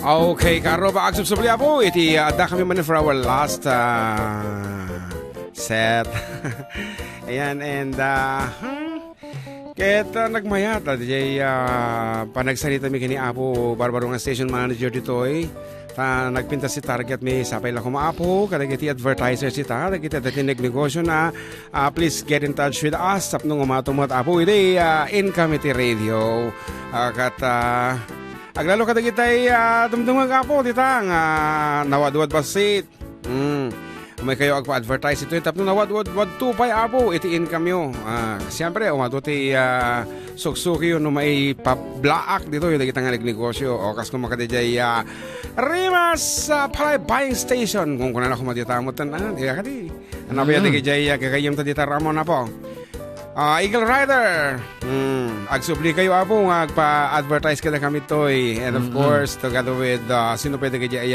Okay, karo ba agsubsubli po iti adda kami man for our last set. Ayan, and ket nagmayat di panagsalita mi kini Apo Barbaro nga station manager ditoy. Nagpinta si target mi sapay lang kumaapo kadagiti advertiser si ta dagiti dati negosyo na please get in touch with us sapno umatumot Apo iti income iti radio kat aglalo kadagitay dumdumag Apo tita nga nawadwad basit may kayo agpa-advertise ito tapno nawadwad tupay Apo iti income yo siyempre umato ti suksuki yun no may pa-blaak dito yung dagitang nagnegosyo o kas kung makadijay Rimas palay buying station kung kunan ako matitamot na di ka di ano ba yung dagijay kakayam ta dita Ramon na po Eagle Rider agsubli kayo Apo nga agpa-advertise kada kami toy and of course together with sino pwede kajay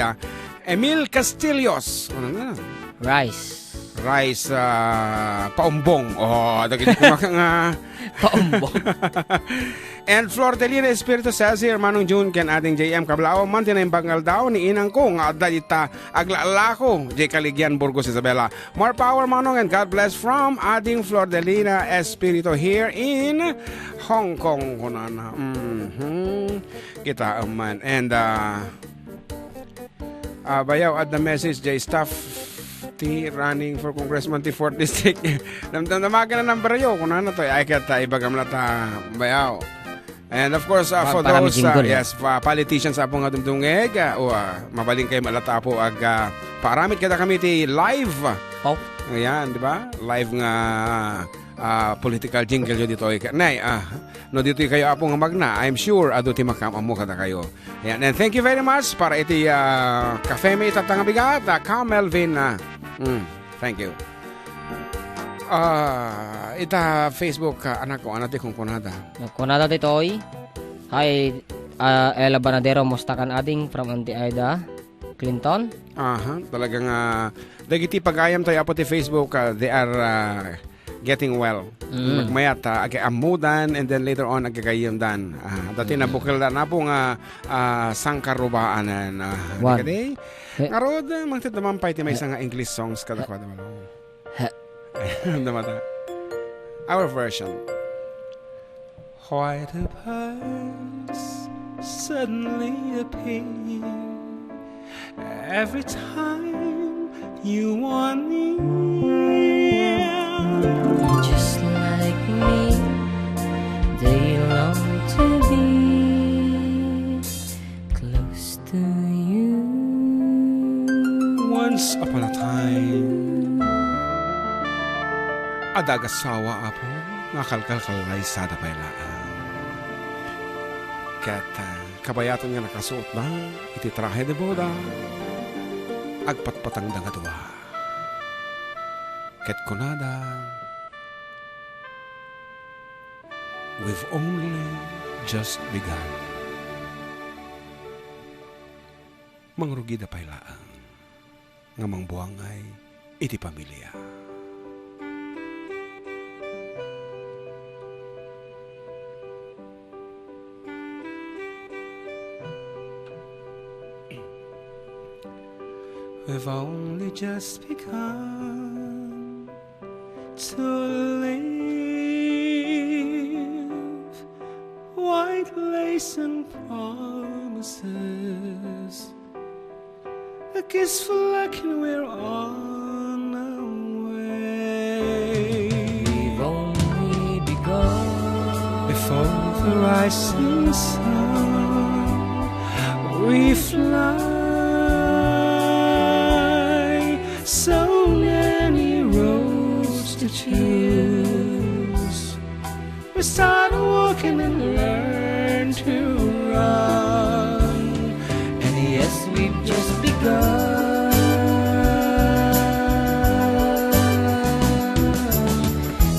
Emil Castillos Rice paumbong dagiti kumakang paumbong and Flordelina Espiritu Cesar Manong June ken ating JM Kablao man tinay bangal daw ni inang ko nga adda ita aglalako J Caligyan Burgos Isabela more power Manong and God bless from ating Flordelina Espiritu here in Hong Kong kunana kita man and bayaw at the message J staff running for Congressman ti 4th District. Namagan na number yo kung ano to ay kata ibagam lata bayaw. And of course for those politicians apong nga dumdungeg mabaling kay malata po ag paramit kada kami ti live. Ayan, di ba? Live nga political jingle yo dito nay no dito kayo apong nga magna I'm sure ado ti makamamo kada kayo. Ayan, and thank you very much para iti cafe may tatang bigat Melvin thank you. Ita Facebook anak ko anati kung kunada. Kunada titoy. Hi Ella Banadero mustakan ading from Anti-Aida Clinton. Talagang dagiti pagayam tayo apo ti Facebook they are getting well. Magmayat amudan and then later on agagayam dan. Dati nabukil na po nga sangkarubaanan. Kadi ngarod magtitamampay ti may isang English songs kada ko damata. Our version. Why do birds suddenly appear every time you want me? Just like me, they long to be close to you. Once upon a time, adagasawa Apo nakalkalkalay sada pailaan. Kata kabayaton nga nakasuot na iti trahe de boda agpatpatang dangadwa. Ket kunada we've only just begun. Mangrugi da pailaan nga mangbuangay iti pamilya. We've only just begun to live white lace and promises, a kiss for luck and we're on our way. We've only begun before the rising sun we fly. So many roads to choose. We start walking and learn to run. And yes, we've just begun.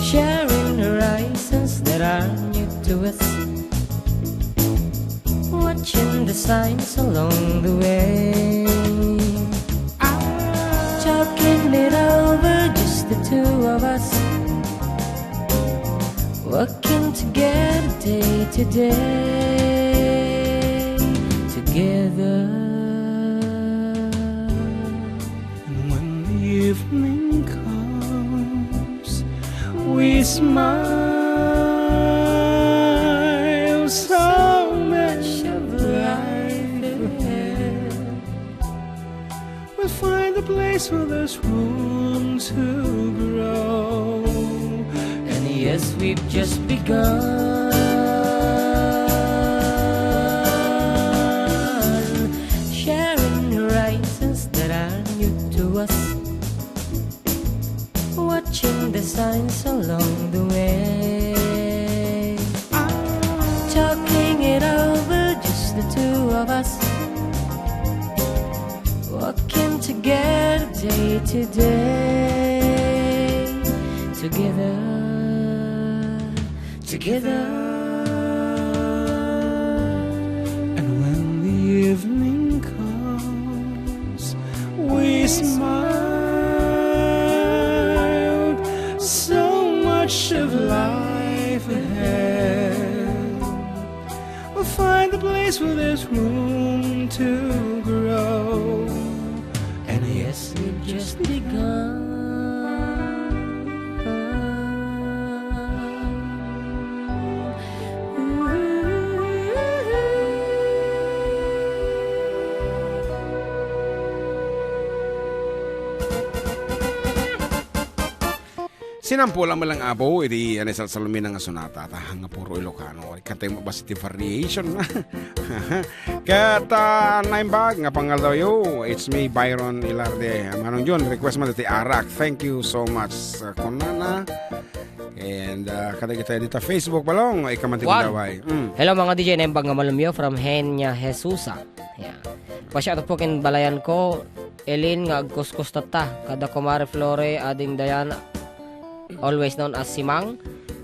Sharing horizons that are new to us, watching the signs along the way. Talking it over, just the two of us, working together day to day, together. evening comes, we smile, so much of life ahead. We'll find a place where there's room to grow. And yes, we've just begun, sharing horizons that are new to us, watching the signs along the way, talking it over, just the two of us, walking together day to day, together, together. And when the evening comes, we smiled, so much of life ahead. We'll find a place where there's room to grow. And yes, we've just begun. Sinampulan mo lang abo, iti anisal salumin nga sonata, tahang nga puro Ilocano, katay mo positive variation na. Kata naimbag nga pangal daw yo, it's me Byron Ilarde. Manong yun, request mo dati Arak. Thank you so much, Konana. And kada kita dito Facebook balong, ikamanti Juan. daway. Hello mga DJ, naimbag nga malumyo from Henya Jesusa. Yeah. Pasyato po kin balayan ko, Elin nga agkuskus tata, kada kumare Flore ading Diana, always known as Simang,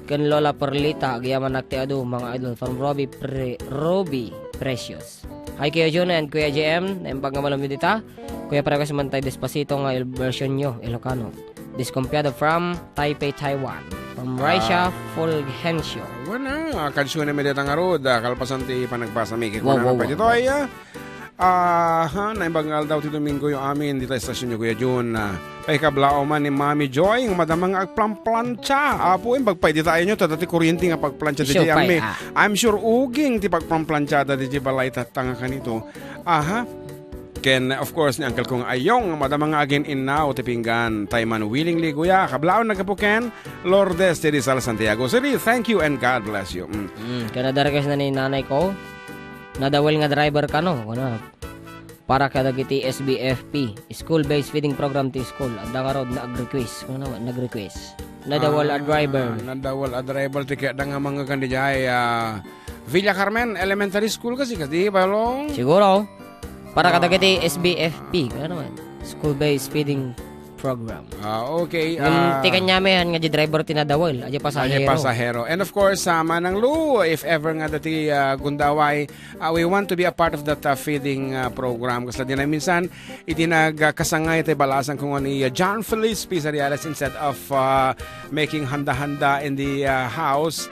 ken Lola Perlita, agyaman nakti adu mga idol from Robbie Precious. Hi Kuya Jun and Kuya JM, naimbag nga malumyo dita. Kuya parekas mantay Despacito nga version nyo, Ilocano. Discompiado from Taipei, Taiwan. From Raisha Fulgencio. Wana, kansyon na medyo tangarod, kalpasan ti panagbasa may Wow, kikunan wow, pa dito ay naimbangal daw ti Domingo yung amin dito sa stasyon nyo Kuya Jun. Paikablao man ni Mami Joy, yung madamang agplamplansya. Apo, yung bagpay di tayo nyo, tatati kuryente nga pagplansya di Sure, ami. pay, I'm sure uging ti pagplamplansya di balay tatanga ka nito. Ken, of course, ni Uncle kong ayong madamang agin inaw ti pinggan. Tayman willingly, Kuya. Kablao nagkapuken, Lourdes de Rizal Santiago City. Thank you and God bless you. Kaya nadarkas na ni nanay ko, nadawal nga driver ka no, kuna, para kada kiti SBFP, School-Based Feeding Program ti school. At nga rod na nag-request. Kung naman, nag-request. Nadawal a driver. Nadawal a driver. Kaya nga mga kandidya ay Villa Carmen Elementary School kasi balong. Siguro, para kada kiti SBFP, kaya naman, School-Based Feeding Program. Okay. Tikan niya nga di driver tinadawal. Aja pasahero. And of course, Manang Lu, if ever nga dati gundaway, we want to be a part of that feeding program. Kasi din na minsan, itinagkasangay tayo balasan kung ni John Feliz Pizarriales instead of making handa-handa in the house,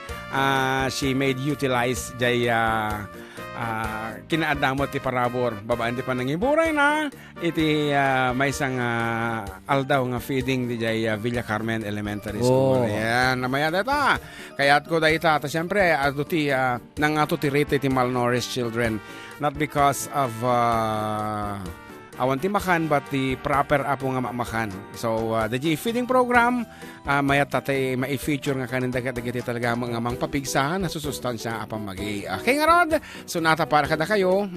she made utilize jay kinaadamot ti parabor babaan ti panangiburay na iti may isang aldaw nga feeding di jay Villa Carmen Elementary School. Ayan, namaya data. Kaya't ko dayta ta siyempre ato ti nangato ti rate ti malnourished children, not because of awan ti makan but the proper apo nga makan. So the G feeding program mayat tatay mai-feature nga kanin dagat-dagiti talaga mga mang papigsahan na susustansya apang magi. Okay nga rod, sunata para kada kayo.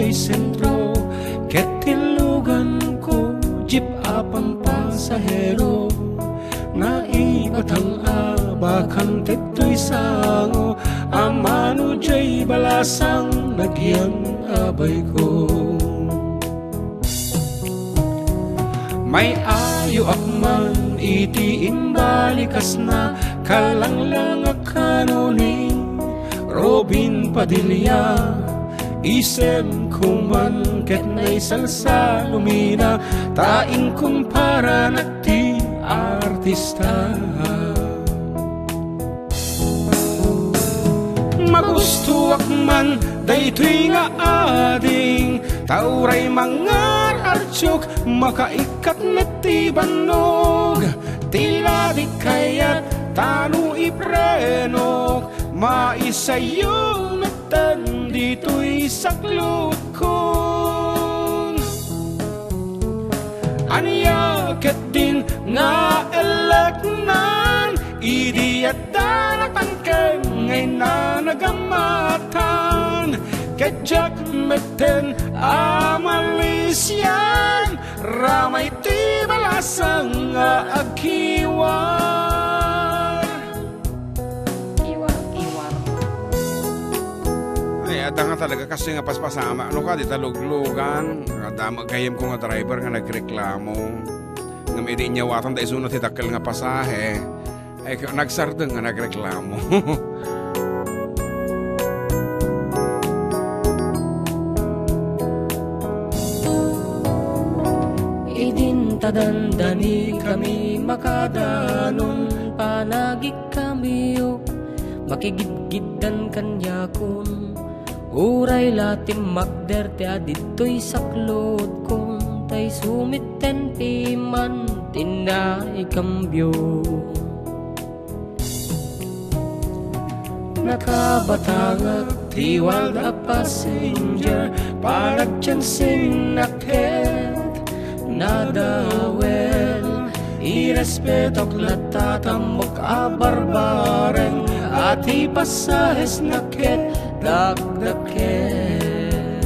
Sentro, ketilugan ko, jeep apang pasahero, naipatang abakan teto'y sango, amano jay balasang nagyan abay ko. May ayo akman iti imbalikas na, kalanglang akanuning Robin Padilla isem kuman ket nay salsa lumina taing kumpara nagti artista magustuak man daytoy nga ading tauray mangar artyok makaikat na ti banog tila di kayat tanu iprenok maisayo natan dito'y saklot kon aniyaket din nga eleknan idiyat danatan ken ngay na nagamatan kajak meten amalisyan ramay ti balasang nga agkiwan Ada nga talaga kasi nga paspasama. Ano ka, di taluglugan. Dama kayem ko nga driver nga nagreklamo. Nga may di nyawatan da isunod titakal nga pasahe. Ay nagsardeng nga nagreklamo. Idintadandani kami makadanon panagik kami makigidgidan kanya kun uray latim magder ti adito'y saklot kung tay sumitten piman tinay kambyo nakabatangag tiwal na passenger panagtyansing naket nadawel irespetok latatamok abarbaren at ipasahes naket dakdaket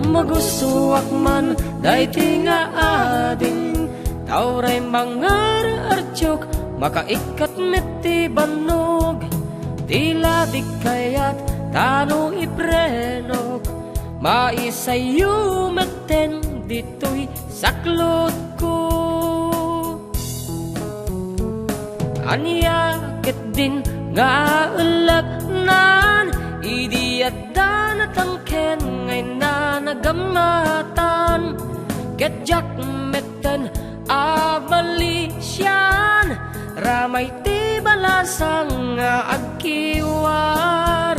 magustuak man dayti nga ading tauray mangar artyok makaikat meti banog tila di kayat tano iprenok maisayo meten dito'y saklot ko aniyaket din nga ulagnan idiyat danatang ken ngay na nagamatan ketjak meten abalisyan ramay ti balasang nga agkiwar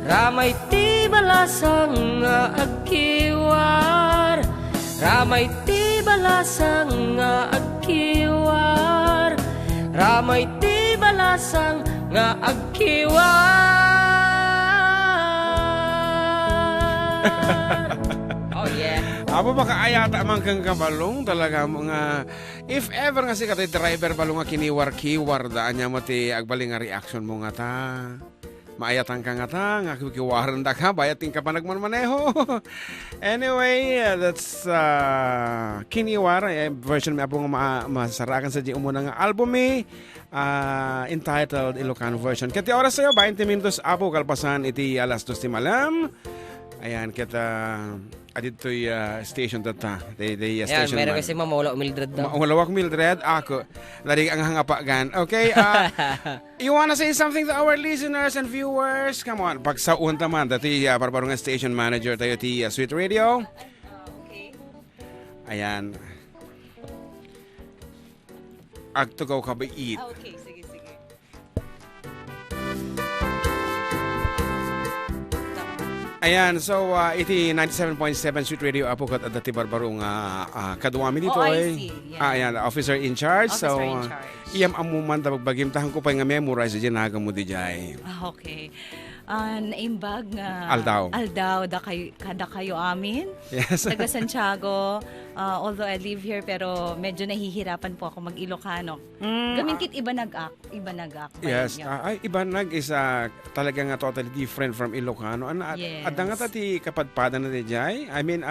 ramay ti balasang nga agkiwar ramay ti balasang nga agkiwar ramay ti balasang nga agkiwar. Oh yeah. Apo makaayata man kang kabalong talaga mga if ever nga si katay driver balong nga kiniwar-kiwar daan niya mo ti agbaling nga reaction mo nga ta. Maayatan ka nga ta, nga kiwaran da ka, bayating ka pa nagmanmaneho. Anyway, that's kiniwar, version may apong masarakan sa di umunang album entitled Ilocano version. Kati oras sa'yo, 20 minutos apo kalpasan iti alas 2 ti malam. Ayan, kita adito'y station data. Yan, meron kasi mamawala Mildred daw. Mawalawak Mildred, ako. Lari ang hangapagan. Okay, you wanna say something to our listeners and viewers? Come on, pagsaun taman. Dati parbarong station manager tayo ti Sweet Radio. Okay. Ayan. Agtugaw ka ba eat? Okay, sige, sige. Ayan, so iti 97.7 Sweet Radio apo kat dati barbarong kaduwami dito I see. Yeah. ayan, officer in charge. Officer so in charge. iyam amuman tabag bagimtahan ko pa nga memorize dyan naga mo di jay. Okay. Naimbag nga Aldaw. kada kayo amin. Yes. Taga Santiago. Although I live here pero medyo nahihirapan po ako mag-Ilocano. Gaminkit iba nag-ak. Yes. Ay Ibanag is talaga nga totally different from Ilocano. Yes. Adda nga tati kapadpadan na di jay. I mean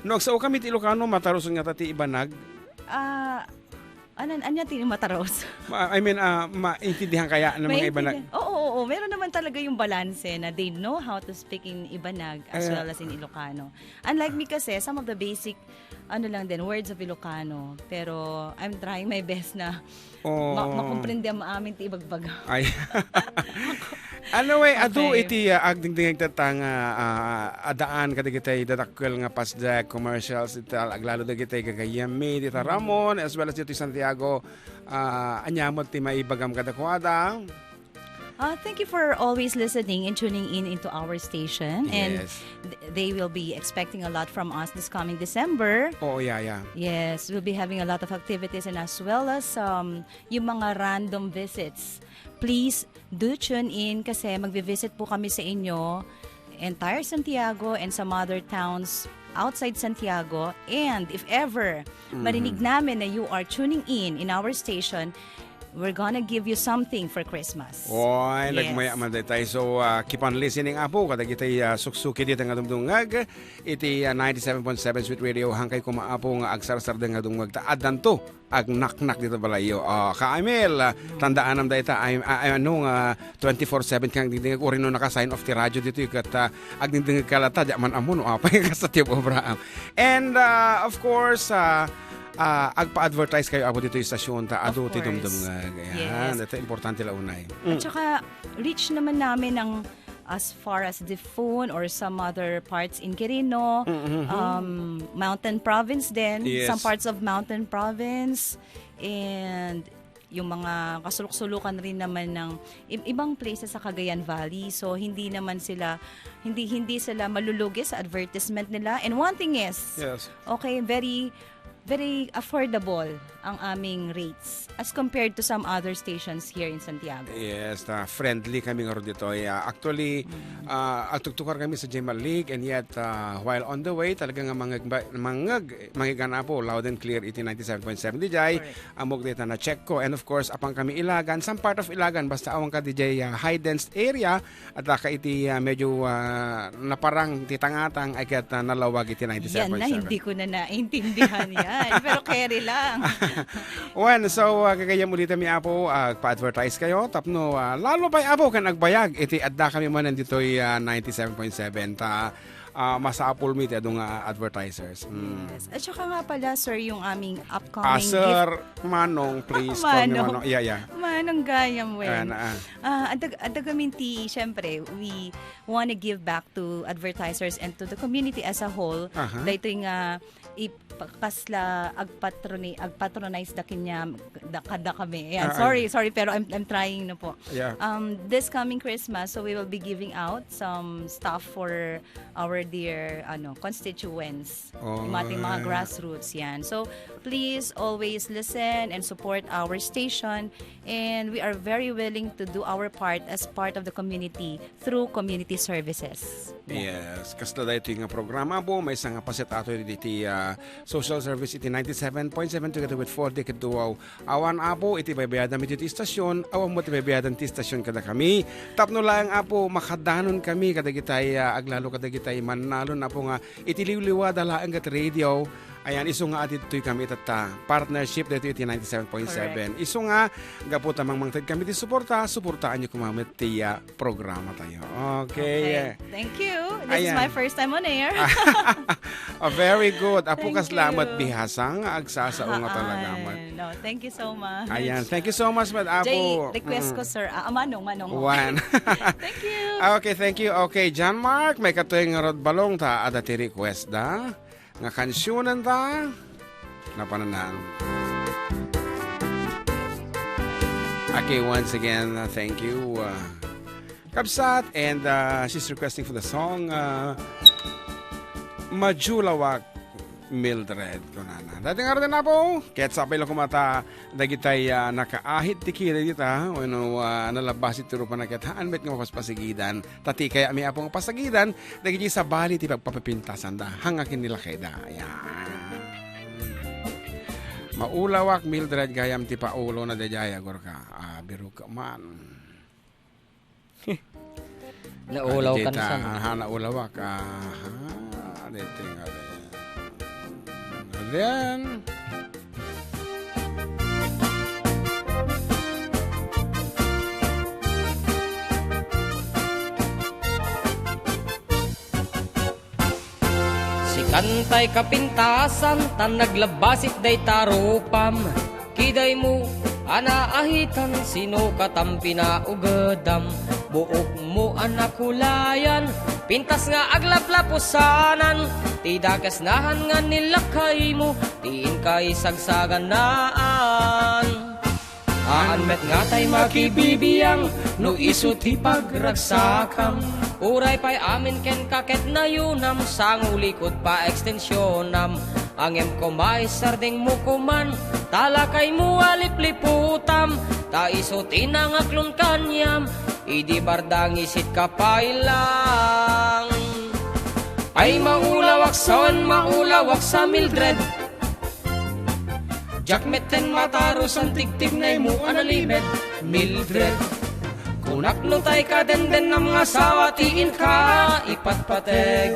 no sa kami ti Ilocano mataruson nga tati Ibanag. Anya tini mataros? I mean maintindihan kaya ng mga Ibanag. Oo. Oo, meron naman talaga yung balanse na they know how to speak in Ibanag as well as in Ilocano. Unlike me kasi, some of the basic words of Ilocano. Pero I'm trying my best na makomprende ang aming tiibagbag. Ay. Anyway, Okay. adu iti agdingding tatang adaan kadigitay dadakkel nga pasda commercials ital aglalo dagitay kagayami dita Ramon as well as dito Santiago anyamot ti maibagam kadakwada. Thank you for always listening and tuning in into our station. And Yes. they will be expecting a lot from us this coming December. Oh, yeah. Yes, we'll be having a lot of activities and as well as yung mga random visits. Please do tune in kasi magvi-visit po kami sa inyo, entire Santiago and some other towns outside Santiago. And if ever marinig namin na you are tuning in our station, we're gonna give you something for Christmas. Oy, Yes. nagmaya man tayo. So, keep on listening apo. Kadagitay suksuki dito nga dumdungag. Iti 97.7 Sweet Radio. Hangkay kumaapo nga agsarsar nga dumungag. Taadan to. Ag naknak dito balayo. Ka-Emil, tandaan nam dayta. 24/7 kang dindingag. Uri no naka-sign off ti radyo dito. Kat ag dindingag kalata. Diyaman amon. Apay ka sa tiyop obraam. And, of course, agpa-advertise kayo abo dito yung stasyon ta ado ti course. dumdumngag. Yes. Ayan, ito importante la unay. At saka, reach naman namin ang as far as the phone or some other parts in Quirino, Mountain Province din, Yes. some parts of Mountain Province, and yung mga kasulok-sulukan rin naman ng ibang places sa Cagayan Valley. So hindi naman sila hindi sila malulugi sa advertisement nila. And one thing is, Yes. okay, very very affordable ang aming rates as compared to some other stations here in Santiago. Yes, friendly kami nga ron dito. Actually, agtugtukar kami sa Jemal League and yet while on the way, talaga nga mangigana po, loud and clear, iti 97.7 DJ. Amog dito na check ko. And of course, apang kami Ilagan, some part of Ilagan, basta awang ka DJ high dense area at ka iti medyo naparang titangatang ay kat nalawag iti 97.7. Yan na, hindi ko na naintindihan yan. Pero carry lang. Well, so kagaya mo dito mi apo pa-advertise kayo tapno lalo pa apo kan agbayag iti adda kami man nandito 97.7 ta masaapol mi ti adong advertisers. Yes. At saka nga pala, sir, yung aming upcoming gift. Sir Manong, please call me Manong. Manong. Yeah. Manong gayam, wen. Ayan, Adagaminti, syempre, we want to give back to advertisers and to the community as a whole. Dahito yung ipakasla agpatronize da kada kami. Ayan, sorry pero I'm trying na po. Yeah. This coming Christmas, so we will be giving out some stuff for our dear constituents, yung ating mga grassroots yan. So please always listen and support our station, and we are very willing to do our part as part of the community through community services. Yes, kasla dahito yung programa po, may isang paset ato iti social service iti 97.7 together with 4 decade duwaw. Awan apo, iti baybayadan iti istasyon, awan mo iti baybayadan iti istasyon kada kami. Tapno lang apo, makadanon kami kadagitay, aglalo kadagitay, manalo na po nga, iti liwliwa dalaan kat radio. Ayan, iso nga atit ito'y kami tata. Partnership dito iti 97.7. Iso nga, gapo tamang mangtad kami ti suportaan nyo kumamit ti programa tayo. Okay. Thank you. This is Ayan. my first time on air. Very good. Apo Thank kaslamat you. bihasang agsasao nga talaga. No, thank you so much. Ayan, thank you so much, Mad Jay, Apo. request ko, sir. Manong. One. Thank you. Okay, thank you. Okay, John Mark, may katuwing nga rod balong ta ada ti request da. Nga kansyonan ta. Napananan. Okay, once again, thank you. Kabsat, and she's requesting for the song Majulawak Mildred kunana. Dati nga rin na po, kahit sabay lang kumata dagitay nakaahit ti kira dita, nalabas iti rupa na kitaan, bet nga mapaspasigidan. Tati kaya mi apong pasagidan, dagiti sa bali ti pagpapapintasan da, hangakin nila kaya da. Ayan. Maulawak Mildred gayam ti paulo na dayaya gorka. Biru ka man. Naulaw ka na sa. Naulawak. Dito nga. Then, Kantay kapintasan, tan naglabasit day tarupam. Kiday mo, anaahitan, sino katampi na ugadam. Buok mo anakulayan, pintas nga aglaplapusanan. Tidakas nahan nga nilakay mo, tiin kay sagsagan naan. Aanmet nga tay makibibiyang, no isut hipagragsakam. Uray pa'y amin ken kaket na yunam, sangulikod pa ekstensyonam. Angem ko may sarding mukuman, talakay mo alipliputam. Ta isut inangaklon kanyam, idi bardang isit kapailang. Ay maulawak sa Mildred, jakmeten mataros ang tigtig na mo analimed. Mildred, kunak no tay ka den ng mga asawa, tiin ka ipatpateg.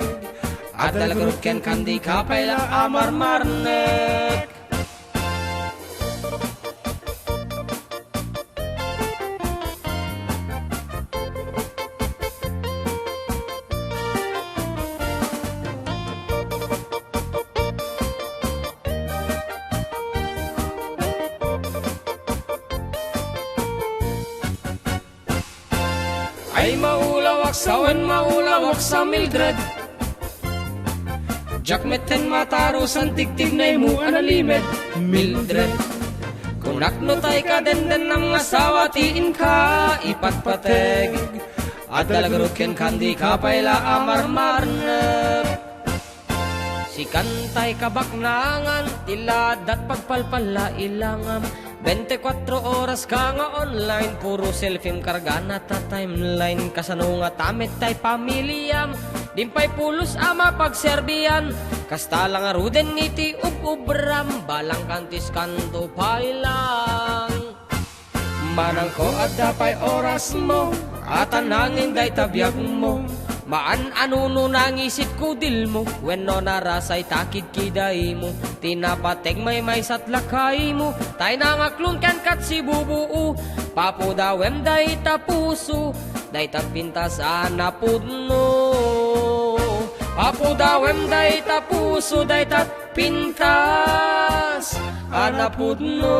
At dalagarot ken kandi ka paila amarmarnek. Ay maulawak sa Mildred, jakmeten mataros ang tigtig na mo analimed. Mildred, kunak no tay ka den ng asawa, tiin ka ipatpateg. At dalagarot ken kandi ka paila amarmarnek. Si kantay kabaknangan, tilad at pagpalpala ilangam. 24 oras ka nga online, puro selfie kargana ta timeline. Kasano nga tamit tay pamilyam, dimpay pulos ama pagserbian. Kasta lang aruden ngiti ubram, balang kantis kanto pailang. Manang ko at dapay oras mo, at anangin day tabiyag mo. Maan anuno nangisit kudil mo, when no narasay takid kiday mo. Tinapateg may satlakay mo, tay nangaklon kan kat si bubuu. Papo dawem day tapuso, day tapintas anapudno. Papo dawem day tapuso, day tapintas anapudno.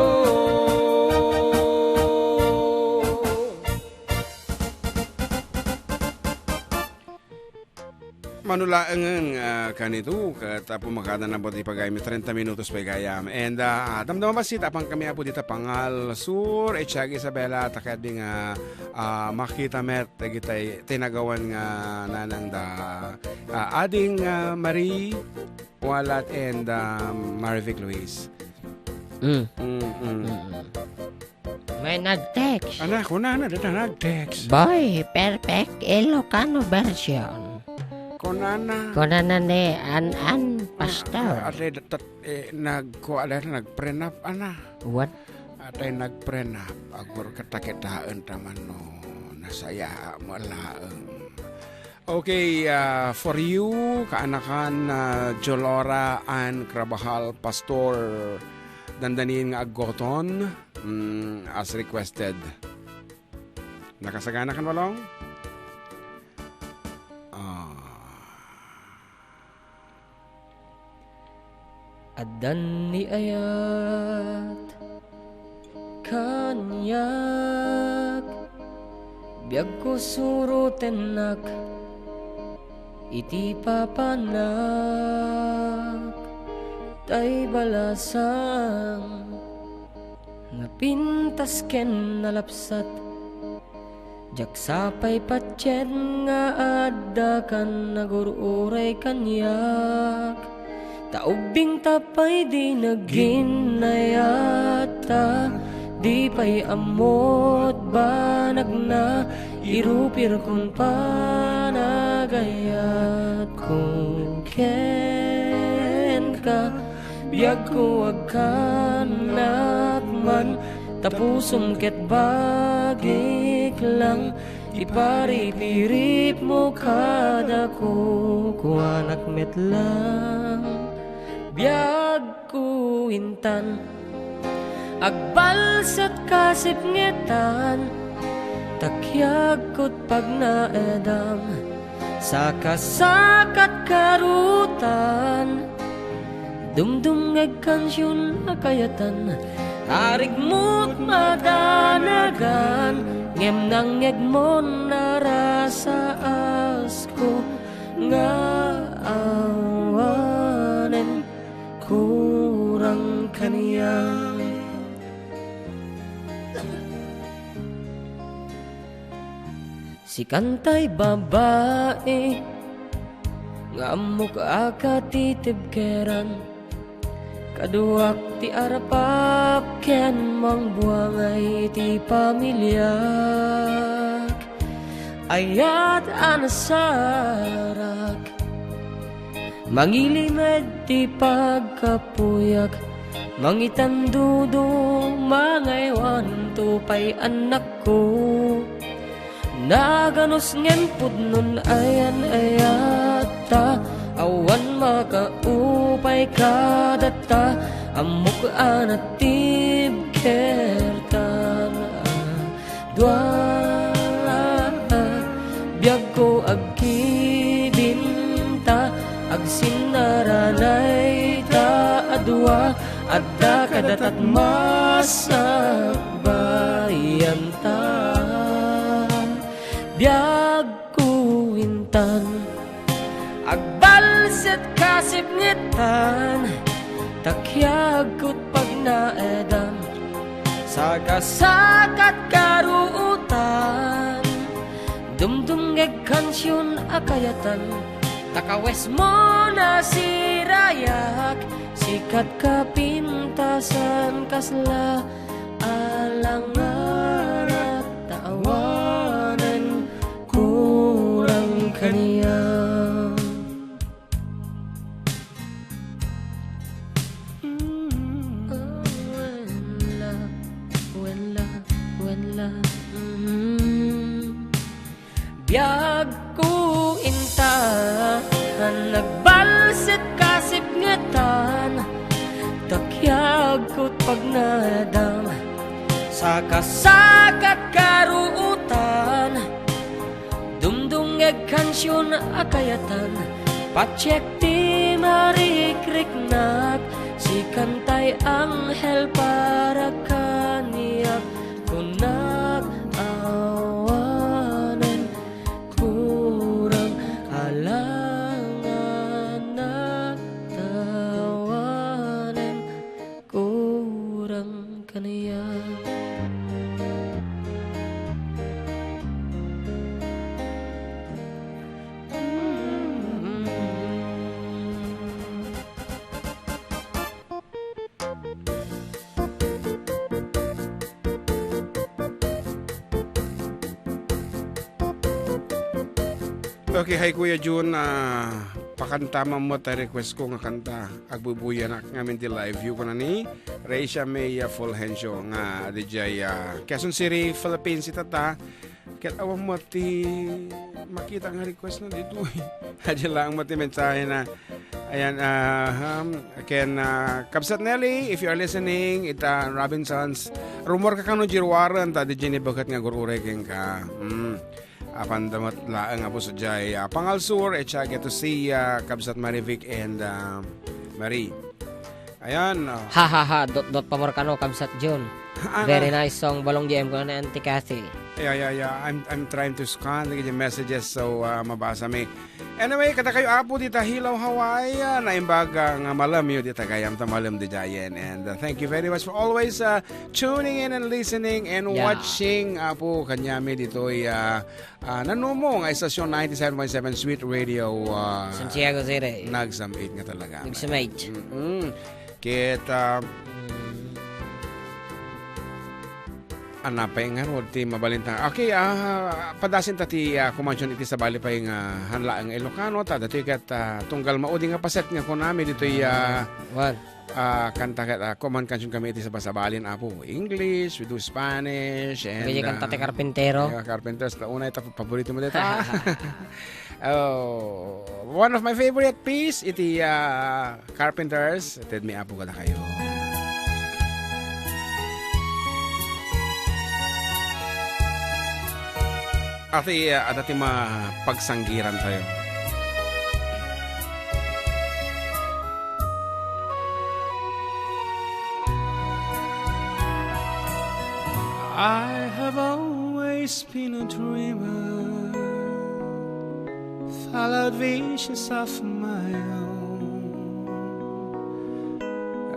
Manulaangan kanito katapo makada na boti pagayam 30 minutos pagayam and damdama masit apang kami apo dita pangal sur Echag Isabela takad ding makita met gitay tinagawan nga nanang da ading Marie Walat and Marivic Luis. May nag-text. Anak ko na nag-text. Boy, perfect Ilocano version. Konana ni an pastor. Atay nagprenup ana. What? Atay nagprenup. Agur katakitaan taman no nasaya mo laeng. Okay, for you kaanakan Jolora and Krabahal Pastor dandanin nga agoton as requested. Nakasagana kan walong? Adan ni ayat kanyak biag ko surutenak iti papanak tay balasang napintas ken nalapsat jak sapay patyen nga adda kan nagururay kanyak. Taubing tapay di naginayata, di pa'y amot banag na, irupir kung panagayat kung ken ka, biyag ko agkanak man, tapusong ket bagik lang, iparipirip mo kada ko, kuanak met lang. Biyag ko intan agbalsat kasip ngetan takyag ko't pag naedam sa kasakat karutan, dumdumngag kansyon akayatan, arig mo't madanagan, ngem nang ngegmon narasa asko nga awanen kurang kaniya. Si kantay babae nga amok akatitib keran, kaduak ti arapap ken mangbuangay ti pamilyak, ayat anasarak mangilimed ti pagkapuyak, mangitandudo mangaywan tupay anak ko, naganos ngen pudnon ayan ayata, awan makaupay kadata, amok anatib kertan dua biag ko agkibinta, agsinaranay ta adwa, adda kadatat masakbayan ta, biag kuwintan, agbalset kasip ngitan, takyagot pag naedam, sa kasakat karuutan, dumdumngeg kansyon akayatan, takawes mo na si rayak, sikat kapintasan kasla alangan at taawanan kurang kaniya. Biag ko inta, nagbalsit kasip ngetan, takyag ko't pag nadam, sa kasakat karuutan, dumdungeg kansyon akayatan, pacheck ti marikriknak, si kantay anghel para kaniyak, kunak awanen kurang alangan na tawanen kurang kaniyak. Okay, hi Kuya Jun, pakanta mo ta request ko nga kanta agbubuya na ngamin ti live view ko na ni Reisha May Fulgencio nga DJ Quezon City, Philippines itata. Ket awang mo ti makita nga request na dito. Hadya lang mo ti mensahe na ayan, ken Kabsat Nelly, if you are listening, ita Robinsons, rumor ka kano jirwaran ta DJ ni bakat nga gurure ken ka. Apandamat laang apo sa jay Pangalsur, get to see Kabsat Marivic and Marie. Ayan. Dot pamorkano Kabsat June. Very nice song, Balong GM ko na Auntie Cathy. Yeah. I'm trying to scan the messages so mabasa mi. Anyway, kata kayo apo dita Hilaw Hawaii na imbaga nga malam yun dita kayam ta malam di jayen. And thank you very much for always tuning in and listening and watching apo kanyami dito nanumong ay stasyon 97.7 Sweet Radio Santiago City. Nagsamit nga talaga. Nagsamit. Kita anapay nga ro ti mabalintang. Okay, padasin tati kumansyon iti sa bali pay nga hanla ang Ilocano ta datoy kat tunggal maudi nga paset nga kunami ditoy kanta kat kuman kansyon kami iti sa basabalin apo English, we do Spanish and kaya kanta ti Carpintero. Carpenters ta una ita paborito mo dito. One of my favorite piece iti Carpenters. Ted mi apo kada kayo. Ati, adati mapagsangiran tayo. I have always been a dreamer, followed visions of my own.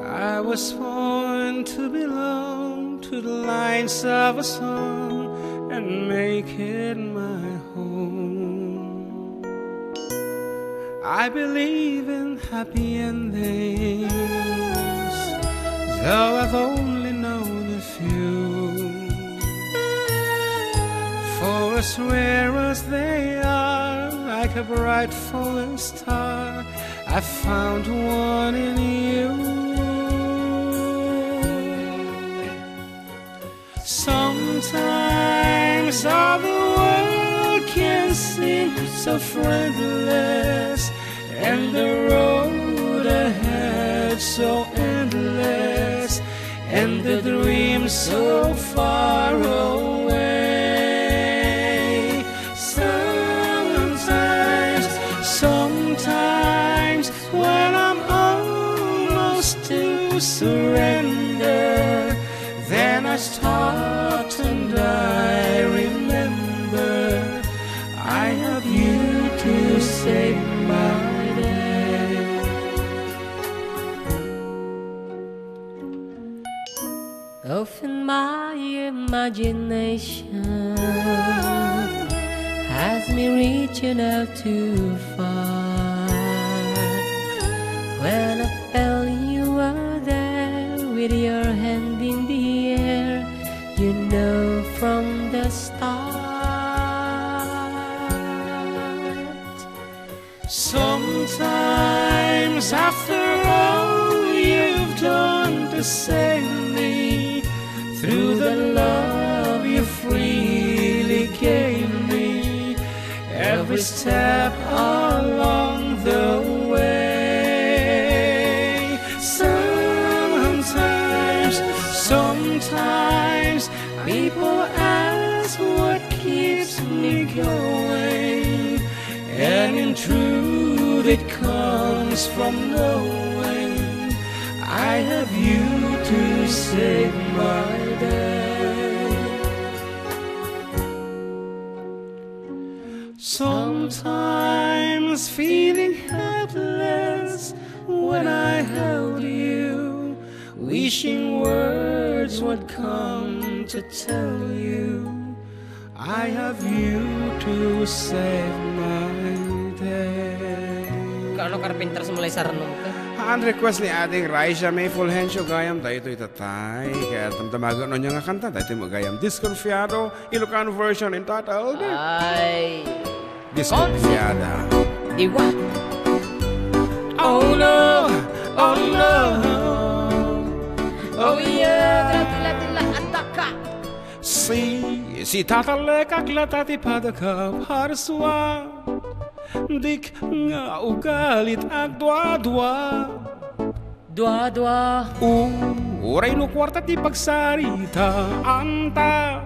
I was born to belong to the lines of a song and make it my home. I believe in happy endings, though I've only known a few. For as rare as they are, like a bright falling star, I found one in you. Sometimes all the world can seem so friendless, and the road ahead so endless, and the dream so far away. Sometimes when I'm almost to surrender, then I stop and I remember I have you to save my day. Often my imagination has me reaching out too far. When I felt you were there with your hand in the air, you know from the start. Sometimes after all you've done to save me, through the love you freely gave me, every step along the way. Sometimes people ask what keeps me going, and in truth it comes from knowing I have you to save my day. Sometimes feeling helpless when I held you, wishing words would come to tell you I have you to save my day. Kaano karpinter mulai saranong ka? Ang request ni ating Raisha May Fulgencio gayam tayo ito'y tatay. Kaya tamtamagan nun niya nga kanta, tayo ito'y magayam Disconfiado, Ilocano version entitled Ay, Disconfiada. diwa. Oh no, oh no, Oh yeah, tila ataka. si tatalekak latati padaka parswa, dik nga ugalit ag dwa-dwa. Dua-dua. Uray no kwarta ti pagsarita anta,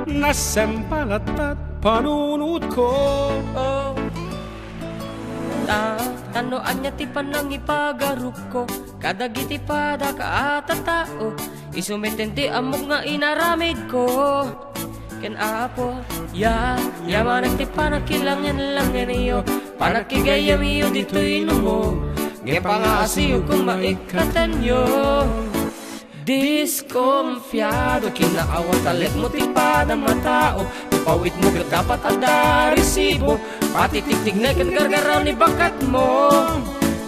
nasempalatat panunod ko. Oh. Tanoan niya ti panang ipagarup ko, kadagiti pada kaatao, isumitenti amok nga inaramid ko. Ken apo, yaman ti panakilangan lang niyo, panakigayam iyo dito'y numo, ngayon pangasiyo kung maikatan nyo. Disconfiado, kinaawat talit mo ti pada matao, ipawit mo ka dapat ada resibo, pati tigtig na kan gargaraw ni bakat mo.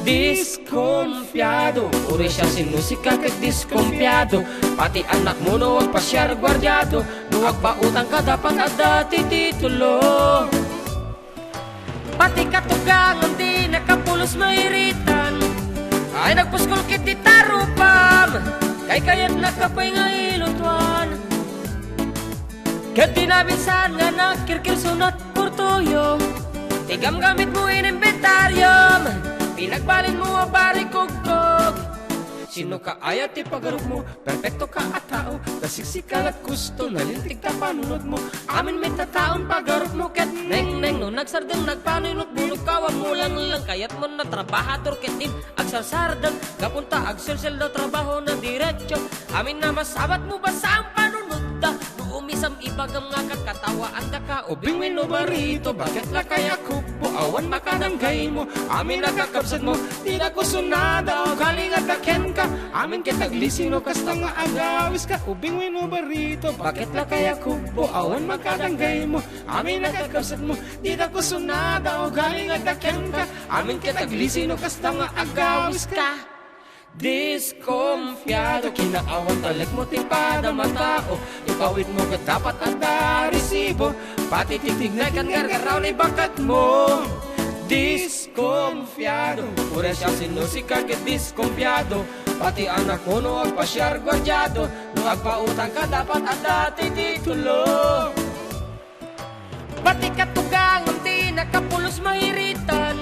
Disconfiado, uri siya sinusika kag disconfiado, pati anak mo no wag pa siya gwardyado, nuwag pa utang ka dapat ada ti titulo. Pati katugangan di nakapulos mairitan, ay nagpuskol kit ti tarupam, kay kayat nakapay nga ilutuan. Kat di nabinsan nga nakirkir sunat kurtuyo, tigam gamit mo inimbentaryom, pinagbalin mo ang barikugkog. Sino ka ayat ipagarog mo, perfecto ka at tao, tasiksikal at gusto, nalintig ka panunod mo. Amin may tataon pagarog mo, ket neng no nagsardang nagpanunod mo, kawan mo lang kayat mo na trabahador ketim, agsarsardan, kapunta agsilsil na trabaho na diretsyo. Amin na masabat mo ba sa ang panunod da, umisam ibagam nga katawan da ka, ubing wino barito, bakit la kaya kubo, awan makadanggay mo. Amin nakakabsat mo, di na ko sunada, o galing at daken ka. Amin kitaglisino kasta nga agawis ka, ubing wino barito, bakit la kaya kubo, awan makadanggay mo. Amin nakakabsat mo, di na ko sunada, o galing at daken ka. Amin kitaglisino kasta nga agawis ka. Disconfiado, kinaawan talag mo tipada matao, ipawid mo ka dapat anda resibo, pati titignan kan gargaraw ni bakat mo. Disconfiado, pura siya sinusika ket disconfiado, pati anak ko no agpasyar gwardyado, no agpautang ka dapat anda titulo. Pati katugang di nakapulos mahiritan,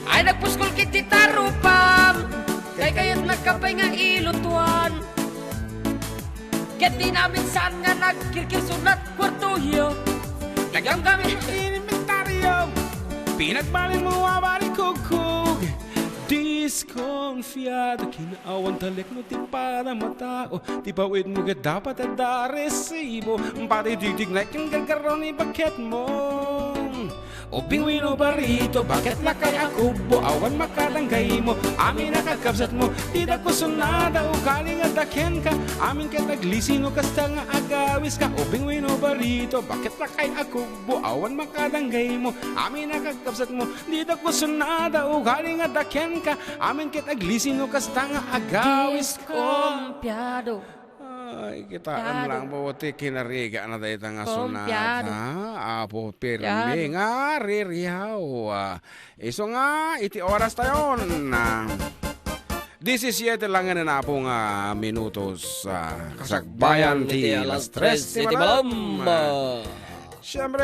ay nagpuskol kiti tarupam, kay kayat nagkapay nga ilutuan. Ket di namin saan nga nagkirkir sunat kwartuyo, tagang kami Inimentaryo, pinagbalin mo abari kukug. Disconfiado, kinaawan talik mo di para matao, di pawid mo ka dapat at resibo, pati digdig na kang gagaraw ni baket mo. O pingwino barito, bakit la kaya kubo, awan makalanggay mo. Amin nakakabsat mo, di na ko sunada, o galing at daken ka. Amin kitaglisino kasta nga agawis ka. O pingwino barito, bakit la kaya kubo, awan makalanggay mo. Amin nakakabsat mo, di na ko sunada, o galing at daken ka. Amin kitaglisino kasta nga agawis ka. Disconfiado. Ay, kitaan lang buti kinariga na tayo nga sunata. Apo, pirmi nga, ririhaw. Iso nga, iti oras tayo na 17 lang na po nga minutos sa Kasagbayan ti alas 3 ti Malam. Siyempre,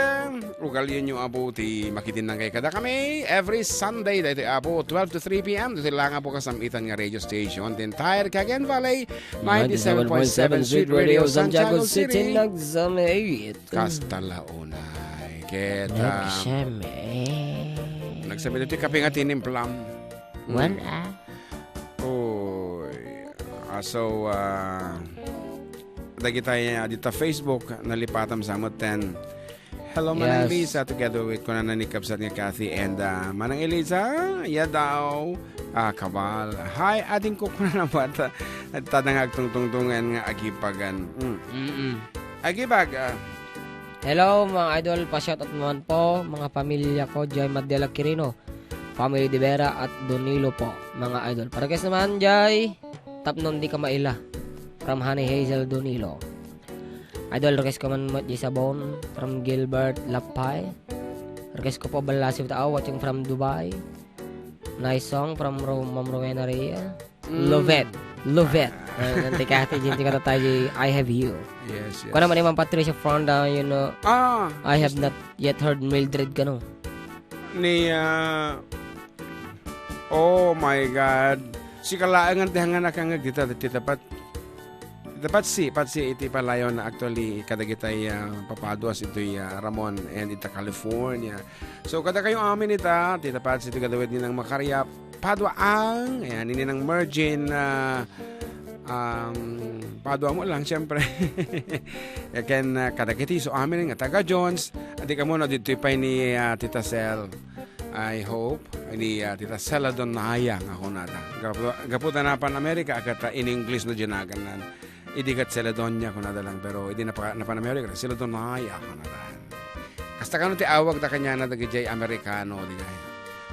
ugalin nyo apo ti makitin ng kay kada kami every Sunday dito apo 12 to 3 p.m. Dito lang apo kasamitan nga radio station the entire Cagayan Valley 97.7 Street Radio Santiago City Nagsamit Castalaonay Kita Nagsamit ito kape nga tinimplam Wala Uy So dagi tayo dito Facebook nalipatam sa 10. Hello, Manang Lisa, together with ko na nanikabsat nga Kathy and Manang Eliza, daw, Kabal. Hi, ading ko na naman, tadangag tungtungan nga agipagan. Agipag. Hello mga idol, pa-shoutout naman po, mga pamilya ko, Jay Madela Quirino, Family de Vera at Donilo po, mga idol. Para guys naman, Jay, tapnon di ka maila, from Honey Hazel Donilo. Idol, request ko man Jay Sabon from Gilbert Lapay. Request ko po Balasi Tao watching from Dubai. Nice song from Ma'am Rowena Rhea. Lovette. Nanti kahit jinti ka tayo I Have You. Yes. Kung naman yung Patricia Fonda, you know, I have not yet heard Mildred ka no. Oh my God. Si kalaangan tihangan nakangag dito dapat si iti palayon na actually kada kitay papaduas ito Ramon and ita California. So kada kayo amin ita titapat si ito kadawid ni ng Makarya Padua ang ayan ini ng Mergin Padua mo lang syempre. Yakin kada kiti so amin nga taga Jones adi ka mo na dito pa ni Tita Sel. I hope ini Tita Sel Donaya ako nata. Gaputa na pan Amerika agata in English na ginaganan. Idigat Celedonia ko na lang pero hindi na pan-America Celedonaya ko na lang. Kasta ka ti awag ta kanya na dagijay Amerikano di kay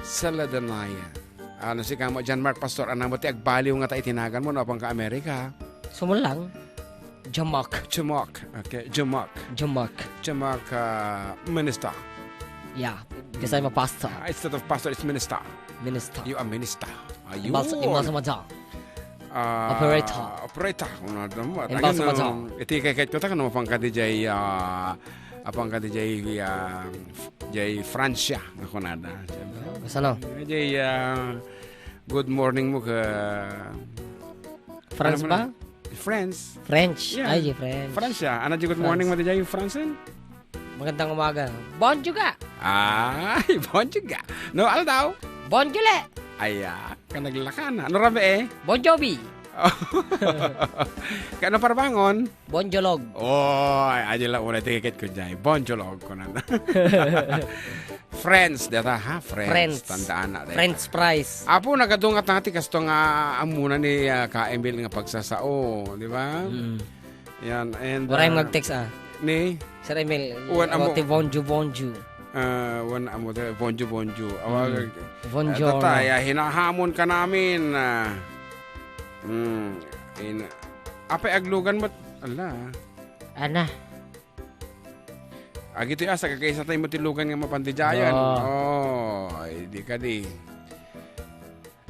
Celedonaya. Ano si kamo John Mark Pastor anang mo ti agbaliw nga ta itinagan mo no pang ka Amerika. Sumulang Jamak. Okay, Jamak minister. Yeah, kasi I'm a pastor. Instead of pastor it's minister. You are minister. You Imasamadja. Operator. Iti kay ko ta kano pang kadijay apang kadijay jay Francia ako nada. Sana? Jay good morning mo ka France Ano mo ba? na? Friends. French. Yeah. Ay, French. France siya. Ano good France. morning mo di yung Francine? Magandang umaga. Bonjour ga. Ay, bonjour ga. No, ano daw? Bonjour. Ay, kanaglakan. Ano rabi eh? Bon Jovi. Kano parbangon? Bonjolog. Oh, aja lang una tiket ko dyan. Bonjolog ko na. Friends, data ha? Friends. Tandaan na. French fries. Apo, nagadungat natin kasto nga amuna ni Ka-Emil nga pagsasao. Di ba? Yan. And, Waray mag-text Ni? Sir Emil. Uwan amo. Bonjour. One amo. Bonjour. Bonjour. Hinahamon ka namin. Apay aglugan mo. Ala. Ana. Agito asa kagaysa tayo matilugan nga mapantijayan. Oo. Di ka di.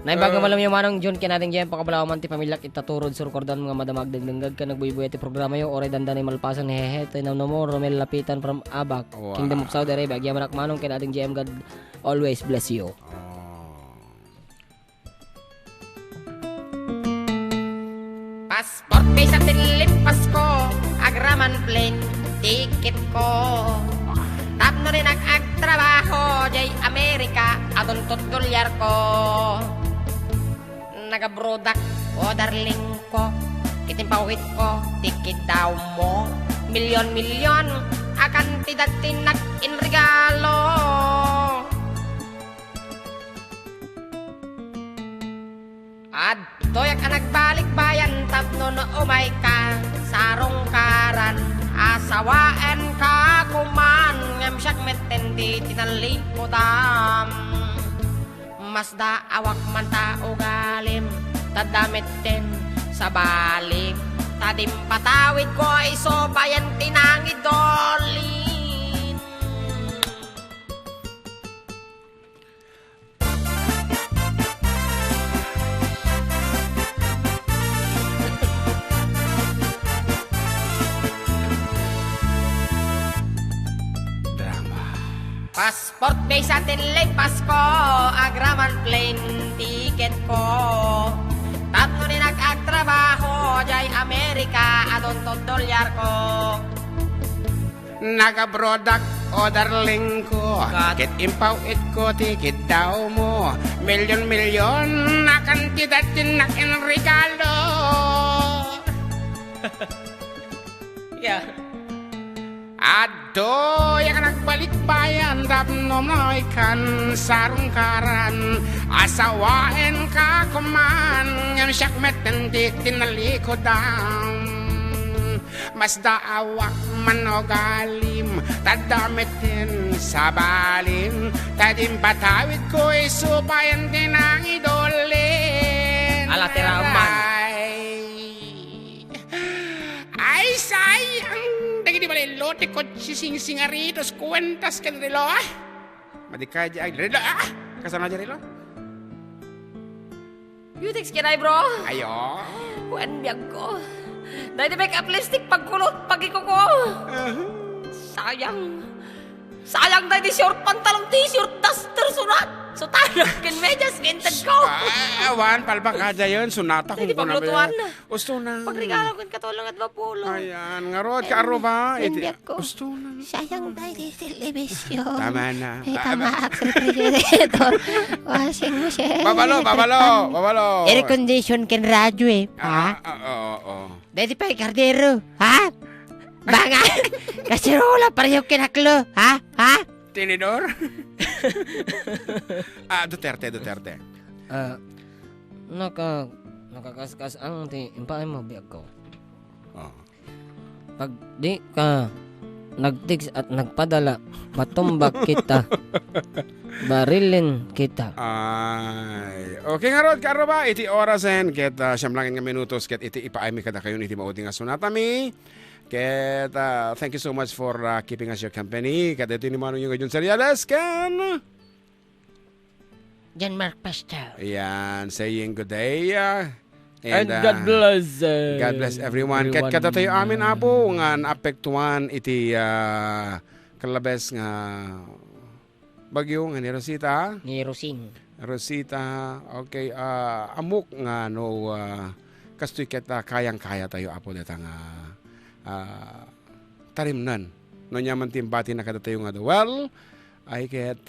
Naibaga malam yung manong John kinating diyan pakabalaw man ti pamilyak itaturod sur kordan mga madamag dagdanggag ka nagbuy-buy ti programa yo oray dandan ni malpasan ni hehe tay mo Romel Lapitan from Abak. Wow. Kingdom of Saudi Arabia. Agya manak manong kinating GM God always bless you. Passport visa tinlimpas ko, agraman plane ticket ko. Tapno rin agtrabaho, jay Amerika, adon $2 ko. Nagabrodak, o darling ko, kitimpawit ko, ticket daw mo. Milyon, akan tidak tinak in regalo. Adtoy ka nagbalik bayan tapno no umay ka sarong karan asawaan ka kuman ngem syak metendi tinalikutam masda awak man ta ugalim tadameten sa balik tadim patawid ko iso bayan tinangidolin. Passport visa tinlipas ko, agraman plane ticket ko. Tatlo ni nag-agtrabaho, jay Amerika, adon $2 ko. Nagabrodak o darling ko, kit impaw it ko, tikit daw mo. Milyon, na kantidad din na regalo. Yeah. Adoy ka nagbalik bayan, tapno mo ikan sarong karan. Asawain ka kuman, yung siyak metendik tinalikodam. Mas daawak man o galim, tadamitin sa balin. Tadim patawid ko isubayan din ang idolin. Ala, tiraman. Ay, sayang. Dagi di balay lote ko sising-singaritos kuwentas kan relo Madikay di ay relo kasana aja relo. You text kinay bro? Ayo. Kuan biyag ko. Dahil di make up lipstick pagkulot pagiko ko. Sayang dahil di short pantalong t-shirt duster sunat. So tanong kin medyas gintad ko. Awan palbak aja yun sunata kung Hindi paglutuan na. Gusto na. Pagregalo ko katulong at mapulo. Ayan, ngarod ka aro ba? Hindi ako. Gusto na. Sayang dahil di telebisyon. Tama na. Ay, tama ako ito. Washing machine. Babalo. Air condition kin radyo eh. Ha? Oo. Dahil pa kardero. Ha? Banga. Kasirola pareho kinaklo. Ha? Tinidor? Duterte. Nakakaskas ang impaay mo biyag ko. Oh. Pag di ka nag-text at nagpadala, matumbak kita. Barilin kita. Ay. Okay nga rod, karo ba? Iti orasen, ket siyam lang nga minutos, ket iti ipaay mi kada kayo iti maudi nga sunatami. Ket thank you so much for keeping us your company. Ket ito ni Manong yung John Seriales, kan? John Mark Pastor. Ayan, saying good day. And God bless. God bless everyone. Ket katatayo amin apo nga naapektuhan iti kalabes nga bagyo nga ni Rosita. Ni Rosing. Rosita, okay, amok nga no kastoy ket kayang-kaya tayo apo deta nga tarimnan. No nyaman timbati na kada tayo nga well, ay ket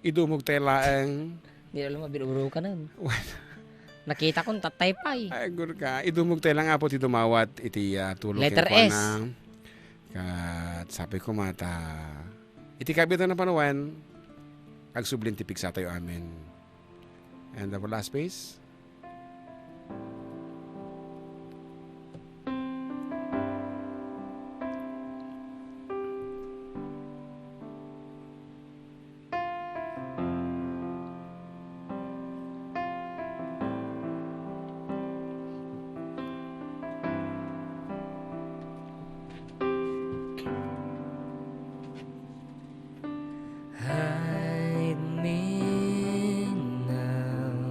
idumog tayo laeng Hindi na lang mabinuro ka nun. Nakita kong tatay pa eh. ay gur ka idumog tayo lang apo ti dumawat iti tulog Letter ket S. na kat sabi ko mata iti kabitan na panawan agsubling tipik sa tayo amin. And the last space. Hide me now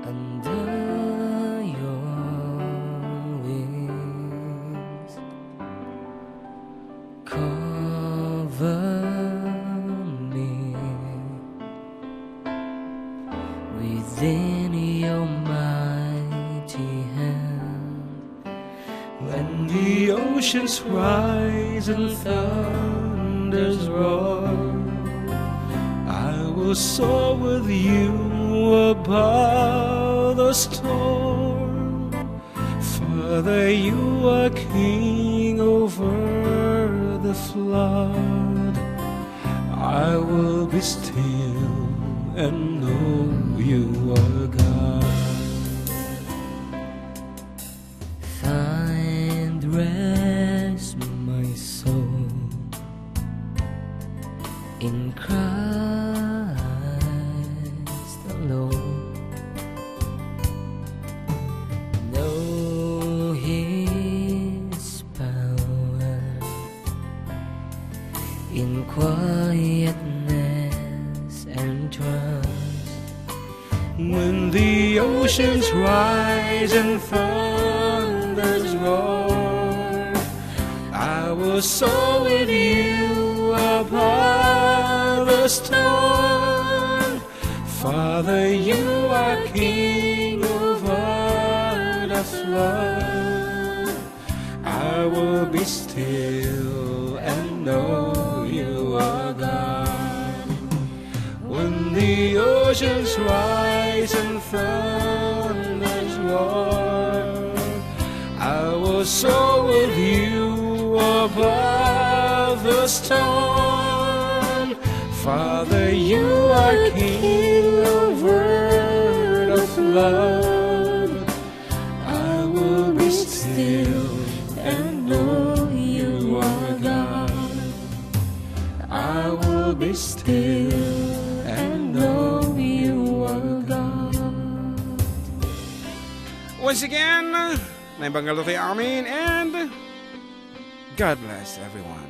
under your wings. Cover me within your mighty hand. When the oceans rise and thunders roar, I will soar with you above the storm. Father, you are king over the flood. I will be still and know you are God. Find rest, my soul, in Christ alone. Know His power in quietness and trust. When the oceans rise and thunders roar, I will soar with you above the storm. Father, you are king over the flood. I will be still and know you are God. When the oceans rise and thunders roar, I will soar with you above the storm. Father, you are king over the flood. I will be still and know you are God. I will be still and know you are God. Once again, naibanggal tayo amin and God bless everyone.